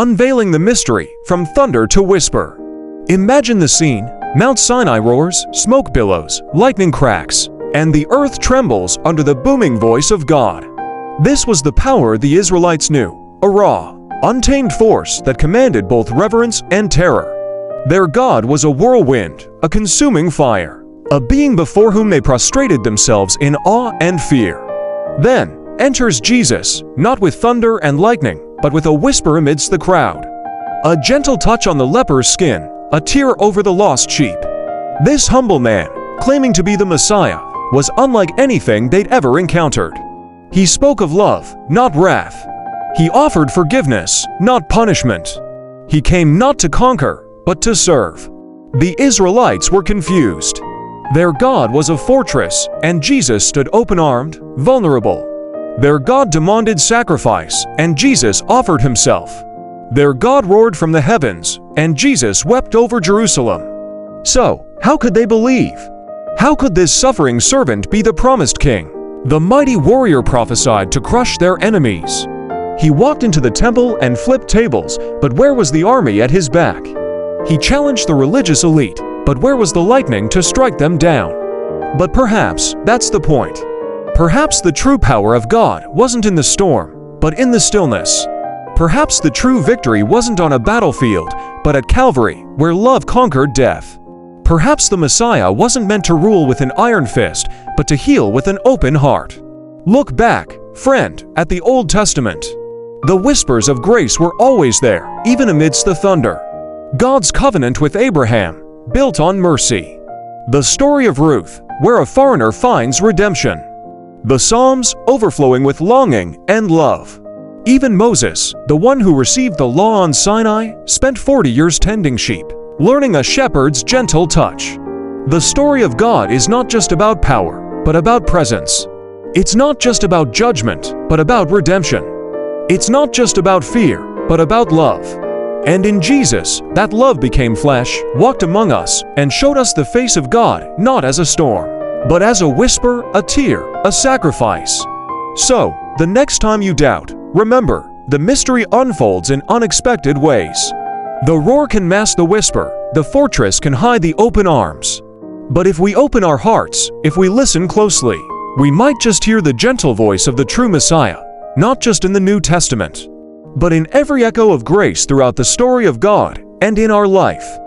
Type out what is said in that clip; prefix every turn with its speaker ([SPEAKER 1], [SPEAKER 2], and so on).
[SPEAKER 1] unveiling the mystery from thunder to whisper. Imagine the scene. Mount Sinai roars, smoke billows, lightning cracks, and the earth trembles under the booming voice of God. This was the power the Israelites knew, a raw, untamed force that commanded both reverence and terror. Their God was a whirlwind, a consuming fire, a being before whom they prostrated themselves in awe and fear. Then enters Jesus, not with thunder and lightning, but with a whisper amidst the crowd. A gentle touch on the leper's skin, a tear over the lost sheep. This humble man, claiming to be the Messiah, was unlike anything they'd ever encountered. He spoke of love, not wrath. He offered forgiveness, not punishment. He came not to conquer, but to serve. The Israelites were confused. Their God was a fortress, and Jesus stood open-armed, vulnerable. Their God demanded sacrifice, and Jesus offered himself. Their God roared from the heavens, and Jesus wept over Jerusalem. So, how could they believe? How could this suffering servant be the promised king? The mighty warrior prophesied to crush their enemies. He walked into the temple and flipped tables, but where was the army at his back? He challenged the religious elite, but where was the lightning to strike them down? But perhaps that's the point. Perhaps the true power of God wasn't in the storm, but in the stillness. Perhaps the true victory wasn't on a battlefield, but at Calvary, where love conquered death. Perhaps the Messiah wasn't meant to rule with an iron fist, but to heal with an open heart. Look back, friend, at the Old Testament. The whispers of grace were always there, even amidst the thunder. God's covenant with Abraham, built on mercy. The story of Ruth, where a foreigner finds redemption. The Psalms, overflowing with longing and love. Even Moses, the one who received the law on Sinai, spent 40 years tending sheep, learning a shepherd's gentle touch. The story of God is not just about power, but about presence. It's not just about judgment, but about redemption. It's not just about fear, but about love. And in Jesus, that love became flesh, walked among us, and showed us the face of God, not as a storm, but as a whisper, a tear, a sacrifice. So, the next time you doubt, remember, the mystery unfolds in unexpected ways. The roar can mask the whisper, the fortress can hide the open arms. But if we open our hearts, if we listen closely, we might just hear the gentle voice of the true Messiah, not just in the New Testament, but in every echo of grace throughout the story of God and in our life.